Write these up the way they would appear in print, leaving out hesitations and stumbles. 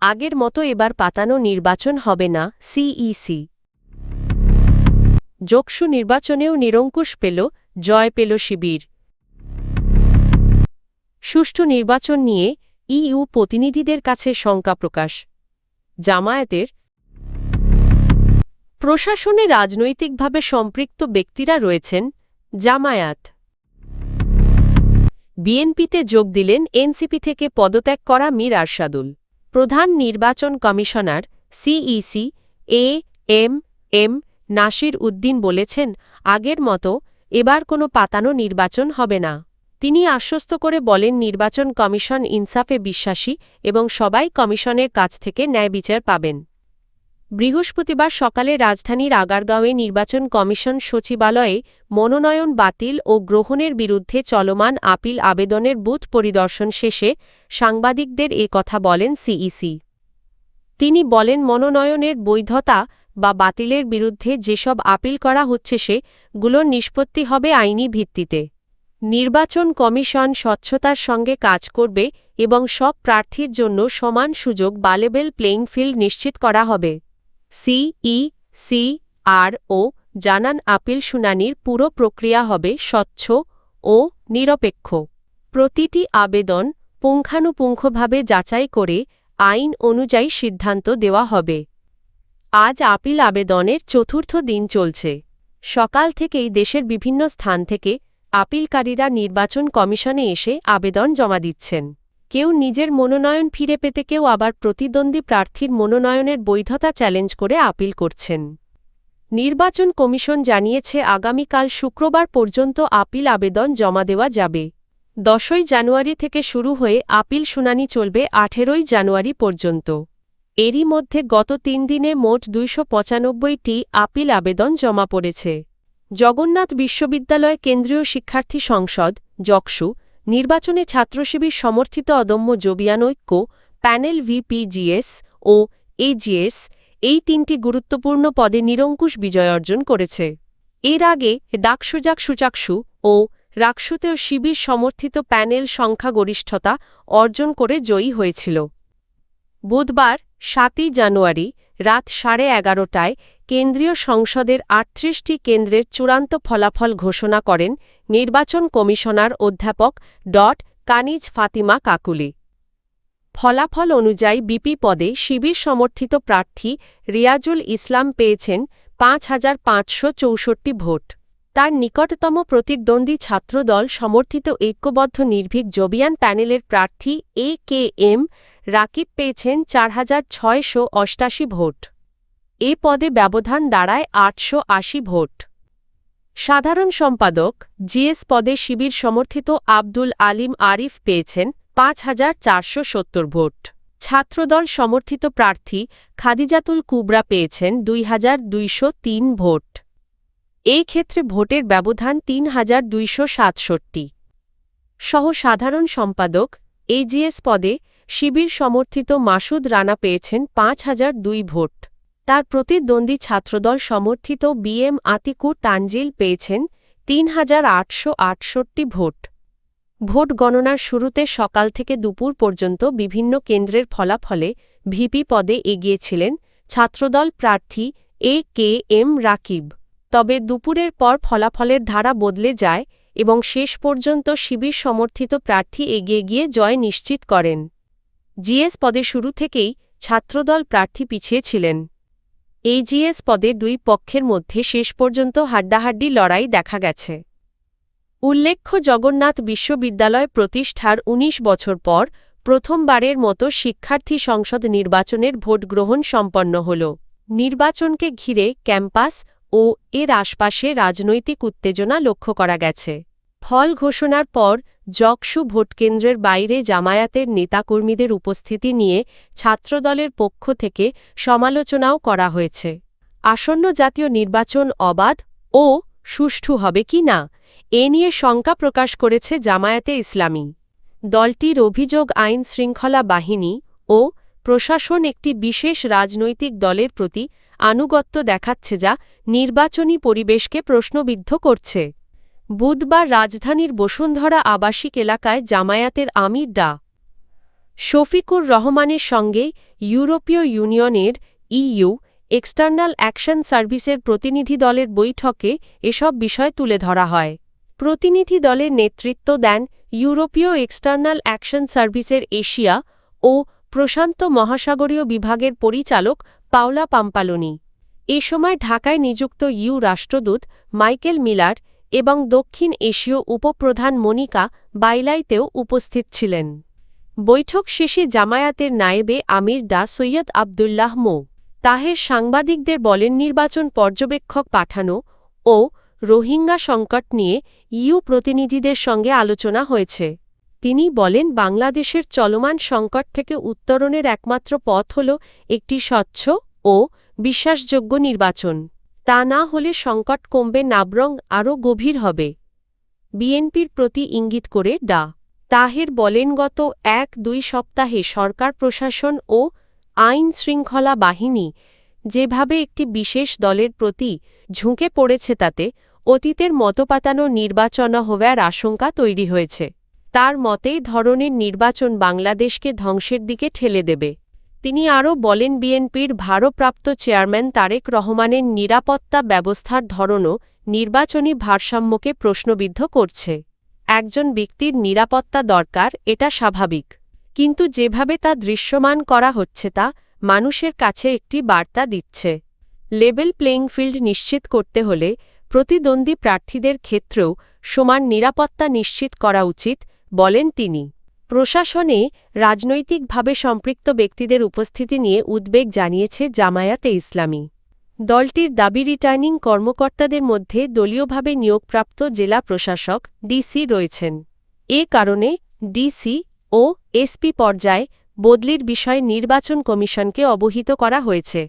আগের মতো এবার পাতানো নির্বাচন হবে না, সিইসি। যোগসু নির্বাচনেও নিরঙ্কুশ পেল, জয় পেল শিবির। সুষ্ঠু নির্বাচন নিয়ে ইইউ প্রতিনিধিদের কাছে শঙ্কা প্রকাশ। জামায়াতের প্রশাসনে রাজনৈতিকভাবে সম্পৃক্ত ব্যক্তিরা রয়েছেন। জামায়াত বিএনপিতে যোগ দিলেন এনসিপি থেকে পদত্যাগ করা মীর আরশাদুল। প্রধান নির্বাচন commissioner CEC M Nasir Uddin বলেছেন, আগের মতো এবার কোনো পাতানো নির্বাচন হবে না। তিনি আশ্বস্ত করে বলেন, নির্বাচন কমিশন ইনসাফে বিশ্বাসী এবং সবাই কমিশনের কাছ থেকে ন্যায় বিচার পাবেন। বৃহস্পতিবার সকালে রাজধানীর আগারগাঁওয়ে নির্বাচন কমিশন সচিবালয়ে মনোনয়ন বাতিল ও গ্রহণের বিরুদ্ধে চলমান আপিল আবেদনের বুথ পরিদর্শন শেষে সাংবাদিকদের এ কথা বলেন সিইসি। তিনি বলেন, মনোনয়নের বৈধতা বা বাতিলের বিরুদ্ধে যেসব আপিল করা হচ্ছে সেগুলোর নিষ্পত্তি হবে আইনি ভিত্তিতে। নির্বাচন কমিশন স্বচ্ছতার সঙ্গে কাজ করবে এবং সব প্রার্থীর জন্য সমান সুযোগ বা লেভেল প্লেইং ফিল্ড নিশ্চিত করা হবে। সিইসিআরও জানান, আপিল শুনানির পুরো প্রক্রিয়া হবে স্বচ্ছ ও নিরপেক্ষ। প্রতিটি আবেদন পুঙ্খানুপুঙ্খভাবে যাচাই করে আইন অনুযায়ী সিদ্ধান্ত দেওয়া হবে। আজ আপিল আবেদনের চতুর্থ দিন চলছে। সকাল থেকেই দেশের বিভিন্ন স্থান থেকে আপিলকারীরা নির্বাচন কমিশনে এসে আবেদন জমা দিচ্ছেন। কেউ নিজের মনোনয়ন ফিরে পেতে, কেউ আবার প্রতিদ্বন্দ্বী প্রার্থীর মনোনয়নের বৈধতা চ্যালেঞ্জ করে আপিল করছেন। নির্বাচন কমিশন জানিয়েছে, আগামীকাল শুক্রবার পর্যন্ত আপিল আবেদন জমা দেওয়া যাবে। 10ই জানুয়ারি থেকে শুরু হয়ে আপিল শুনানি চলবে 18ই জানুয়ারি পর্যন্ত। এরই মধ্যে গত 3 দিনে মোট 295টি আপিল আবেদন জমা পড়েছে। জগন্নাথ বিশ্ববিদ্যালয় কেন্দ্রীয় শিক্ষার্থী সংসদ জকসু নির্বাচনে ছাত্রশিবির সমর্থিত অদম্য জবিয়ান ঐক্য প্যানেল ভিপিজিএস ও এজিএস এই 3টি গুরুত্বপূর্ণ পদে নিরঙ্কুশ বিজয় অর্জন করেছে। এর আগে ডাকসু ও রাকসুতেও শিবির সমর্থিত প্যানেল সংখ্যাগরিষ্ঠতা অর্জন করে জয়ী হয়েছিল। বুধবার 7ই জানুয়ারি রাত 11:30টায় কেন্দ্রীয় সংসদের 38টি কেন্দ্রের চূড়ান্ত ফলাফল ঘোষণা করেন নির্বাচন কমিশনার অধ্যাপক কানিজ ফাতিমা কাকুলি। ফলাফল অনুযায়ী বিপি পদে শিবির সমর্থিত প্রার্থী রিয়াজুল ইসলাম পেয়েছেন 5,564 ভোট। তার নিকটতম প্রতিদ্বন্দ্বী ছাত্রদল সমর্থিত ঐক্যবদ্ধ নির্ভীক জবিয়ান প্যানেলের প্রার্থী এ.কে.এম. রাকিব পেয়েছেন 4,688 ভোট। এ পদে ব্যবধান দাঁড়ায় 880 ভোট। সাধারণ সম্পাদক জিএস পদে শিবির সমর্থিত আব্দুল আলিম আরিফ পেয়েছেন 5,470 ভোট। ছাত্রদল সমর্থিত প্রার্থী খাদিজাতুল কুবরা পেয়েছেন 2,203 ভোট। এই ক্ষেত্রে ভোটের ব্যবধান 3,267। সহ সাধারণ সম্পাদক এজিএস পদে শিবির সমর্থিত মাসুদ রানা পেয়েছেন 5,002 ভোট। তার প্রতিদ্বন্দ্বী ছাত্রদল সমর্থিত বিএম আতিকুর তানজিল পেয়েছেন 3,868 ভোট। ভোট গণনার শুরুতে সকাল থেকে দুপুর পর্যন্ত বিভিন্ন কেন্দ্রের ফলাফলে ভিপি পদে এগিয়েছিলেন ছাত্রদল প্রার্থী এ.কে.এম. রাকিব। তবে দুপুরের পর ফলাফলের ধারা বদলে যায় এবং শেষ পর্যন্ত শিবির সমর্থিত প্রার্থী এগিয়ে গিয়ে জয় নিশ্চিত করেন। জিএস পদে শুরু থেকেই ছাত্রদল প্রার্থী পিছিয়ে ছিলেন। এজিএস পদে দুই পক্ষের মধ্যে শেষ পর্যন্ত হাড্ডাহাড্ডি লড়াই দেখা গেছে। উল্লেখ্য, জগন্নাথ বিশ্ববিদ্যালয় প্রতিষ্ঠার 19 বছর পর প্রথমবারের মতো শিক্ষার্থী সংসদ নির্বাচনের ভোট গ্রহণ সম্পন্ন হল। নির্বাচনকে ঘিরে ক্যাম্পাস ও এর আশপাশে রাজনৈতিক উত্তেজনা লক্ষ্য করা গেছে। ফল ঘোষণার পর জকসু ভোটকেন্দ্রের বাইরে জামায়াতের নেতাকর্মীদের উপস্থিতি নিয়ে ছাত্রদলের পক্ষ থেকে সমালোচনাও করা হয়েছে। আসন্ন জাতীয় নির্বাচন অবাধ ও সুষ্ঠু হবে কি না এ নিয়ে শঙ্কা প্রকাশ করেছে জামায়াতে ইসলামী। দলটির অভিযোগ, আইন শৃঙ্খলা বাহিনী ও প্রশাসন একটি বিশেষ রাজনৈতিক দলের প্রতি আনুগত্য দেখাচ্ছে, যা নির্বাচনী পরিবেশকে প্রশ্নবিদ্ধ করছে। বুধবার রাজধানীর বসুন্ধরা আবাসিক এলাকায় জামায়াতের আমির ডা. শফিকুর রহমানের সঙ্গে ইউরোপীয় ইউনিয়নের ইইউ এক্সটার্নাল অ্যাকশন সার্ভিসের প্রতিনিধি দলের বৈঠকে এসব বিষয় তুলে ধরা হয়। প্রতিনিধি দলের নেতৃত্ব দেন ইউরোপীয় এক্সটার্নাল অ্যাকশন সার্ভিসের এশিয়া ও প্রশান্ত মহাসাগরীয় বিভাগের পরিচালক পাওলা পাম্পালোনি। এ সময় ঢাকায় নিযুক্ত ইইউ রাষ্ট্রদূত মাইকেল মিলার এবং দক্ষিণ এশীয় উপপ্রধান মনিকা বাইলাইতেও উপস্থিত ছিলেন। বৈঠক শেষে জামায়াতের নায়েবে আমির ডা সৈয়দ আবদুল্লাহ মো। তাহের সাংবাদিকদের বলেন, নির্বাচন পর্যবেক্ষক পাঠানো ও রোহিঙ্গা সংকট নিয়ে ইইউ প্রতিনিধিদের সঙ্গে আলোচনা হয়েছে। তিনি বলেন, বাংলাদেশের চলমান সংকট থেকে উত্তরণের একমাত্র পথ হল একটি স্বচ্ছ ও বিশ্বাসযোগ্য নির্বাচন। তা না হলে সংকট কমবে না, বরং আরও গভীর হবে। বিএনপির প্রতি ইঙ্গিত করে ডা তাহের বলেন, গত ১-২ সপ্তাহে সরকার প্রশাসন ও আইন শৃঙ্খলা বাহিনী যেভাবে একটি বিশেষ দলের প্রতি ঝুঁকে পড়েছে তাতে অতীতের মতপাতানো নির্বাচন হওয়ার আশঙ্কা তৈরি হয়েছে। তার মতে ধরনের নির্বাচন বাংলাদেশকে ধ্বংসের দিকে ঠেলে দেবে। তিনি আরও বলেন, বিএনপির ভারপ্রাপ্ত চেয়ারম্যান তারেক রহমানের নিরাপত্তা ব্যবস্থার ধরনও নির্বাচনী ভারসাম্যকে প্রশ্নবিদ্ধ করছে। একজন ব্যক্তির নিরাপত্তা দরকার, এটা স্বাভাবিক, কিন্তু যেভাবে তা দৃশ্যমান করা হচ্ছে তা মানুষের কাছে একটি বার্তা দিচ্ছে। লেভেল প্লেইং ফিল্ড নিশ্চিত করতে হলে প্রতিদ্বন্দ্বী প্রার্থীদের ক্ষেত্রেও সমান নিরাপত্তা নিশ্চিত করা উচিত, বলেন তিনি। প্রশাসনে রাজনৈতিকভাবে সম্পৃক্ত ব্যক্তিদের উপস্থিতি নিয়ে উদ্বেগ জানিয়েছে জামায়াতে ইসলামী। দলটির দাবি, রিটার্নিং কর্মকর্তাদের মধ্যে দলীয়ভাবে নিয়োগপ্রাপ্ত জেলা প্রশাসক ডিসি রয়েছেন। এ কারণে ডিসি ও এসপি পর্যায়ে বদলির বিষয়ে নির্বাচন কমিশনকে অবহিত করা হয়েছে।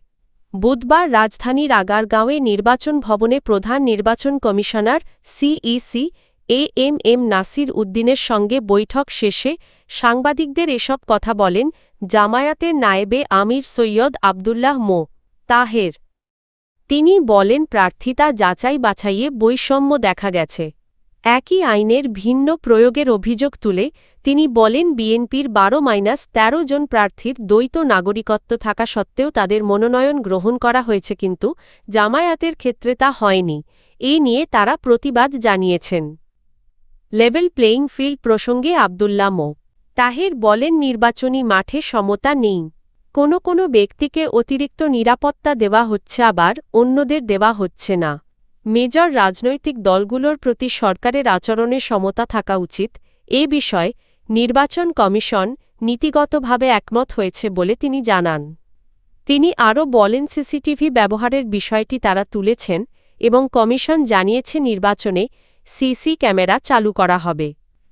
বুধবার রাজধানীর আগারগাঁওয়ে নির্বাচন ভবনে প্রধান নির্বাচন কমিশনার সিইসি এএমএম নাসির উদ্দিনের সঙ্গে বৈঠক শেষে সাংবাদিকদের এসব কথা বলেন জামায়াতের নায়েবে আমির সৈয়দ আবদুল্লাহ মো। তাহের। তিনি বলেন, প্রার্থিতা যাচাই বাছাইয়ে বৈষম্য দেখা গেছে। একই আইনের ভিন্ন প্রয়োগের অভিযোগ তুলে তিনি বলেন, বিএনপির ১২-১৩ জন প্রার্থীর দ্বৈত নাগরিকত্ব থাকা সত্ত্বেও তাদের মনোনয়ন গ্রহণ করা হয়েছে, কিন্তু জামায়াতের ক্ষেত্রে তা হয়নি। এ নিয়ে তারা প্রতিবাদ জানিয়েছেন। লেভেল প্লেইং ফিল্ড প্রসঙ্গে আবদুল্লাহ মো। তাহের বলেন, নির্বাচনী মাঠে সমতা নেই। কোনো ব্যক্তিকে অতিরিক্ত নিরাপত্তা দেওয়া হচ্ছে, আবার অন্যদের দেওয়া হচ্ছে না। মেজর রাজনৈতিক দলগুলোর প্রতি সরকারের আচরণে সমতা থাকা উচিত। এ বিষয়ে নির্বাচন কমিশন নীতিগতভাবে একমত হয়েছে বলে তিনি জানান। তিনি আরও বলেন, সিসিটিভি ব্যবহারের বিষয়টি তারা তুলেছেন এবং কমিশন জানিয়েছে নির্বাচনে সিসি ক্যামেরা চালু করা হবে।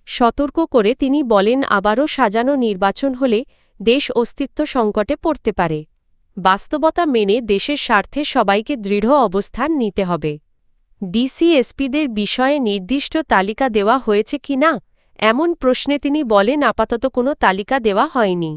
সতর্ক করে তিনি বলেন, আবারও সাজানো নির্বাচন হলে দেশ অস্তিত্ব সংকটে পড়তে পারে। বাস্তবতা মেনে দেশের স্বার্থে সবাইকে দৃঢ় অবস্থান নিতে হবে। ডিসি-এসপিদের বিষয়ে নির্দিষ্ট তালিকা দেওয়া হয়েছে কি না এমন প্রশ্নে তিনি বলেন, আপাতত কোনো তালিকা দেওয়া হয়নি।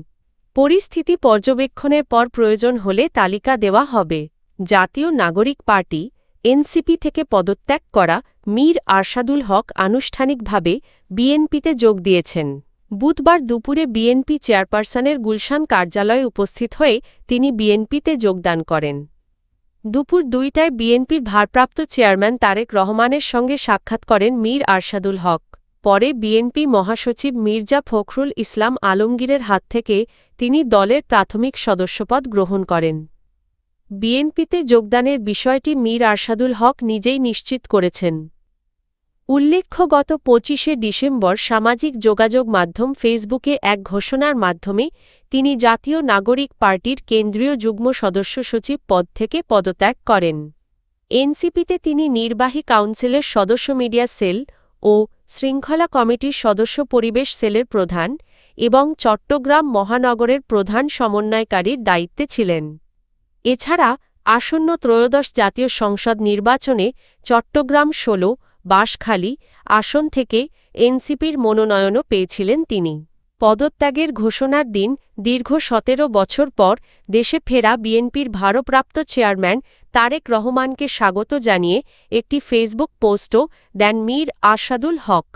পরিস্থিতি পর্যবেক্ষণের পর প্রয়োজন হলে তালিকা দেওয়া হবে। জাতীয় নাগরিক পার্টি এনসিপি থেকে পদত্যাগ করা মীর আরশাদুল হক আনুষ্ঠানিকভাবে বিএনপিতে যোগ দিয়েছেন। বুধবার দুপুরে বিএনপি চেয়ারপারসনের গুলশান কার্যালয়ে উপস্থিত হয়ে তিনি বিএনপিতে যোগদান করেন। দুপুর ২টায় বিএনপির ভারপ্রাপ্ত চেয়ারম্যান তারেক রহমানের সঙ্গে সাক্ষাৎ করেন মীর আরশাদুল হক। পরে বিএনপি মহাসচিব মির্জা ফখরুল ইসলাম আলমগীরের হাত থেকে তিনি দলের প্রাথমিক সদস্যপদ গ্রহণ করেন। বিএনপিতে যোগদানের বিষয়টি মীর আরশাদুল হক নিজেই নিশ্চিত করেছেন। উল্লেখ্য, গত ২৫শে ডিসেম্বর সামাজিক যোগাযোগ মাধ্যম ফেসবুকে এক ঘোষণার মাধ্যমে তিনি জাতীয় নাগরিক পার্টির কেন্দ্রীয় যুগ্ম সদস্য সচিব পদ থেকে পদত্যাগ করেন। এনসিপিতে তিনি নির্বাহী কাউন্সিলের সদস্য, মিডিয়া সেল ও শৃঙ্খলা কমিটির সদস্য, পরিবেশ সেলের প্রধান এবং চট্টগ্রাম মহানগরের প্রধান সমন্বয়কারীর দায়িত্বে ছিলেন। এছাড়া আসন্ন ত্রয়োদশ জাতীয় সংসদ নির্বাচনে চট্টগ্রাম ১৬, বাঁশখালী আসন থেকে এনসিপির মনোনয়নও পেয়েছিলেন তিনি। পদত্যাগের ঘোষণার দিন দীর্ঘ ১৭ বছর পর দেশে ফেরা বিএনপির ভারপ্রাপ্ত চেয়ারম্যান তারেক রহমানকে স্বাগত জানিয়ে একটি ফেসবুক পোস্টও দেন মীর আরশাদুল হক।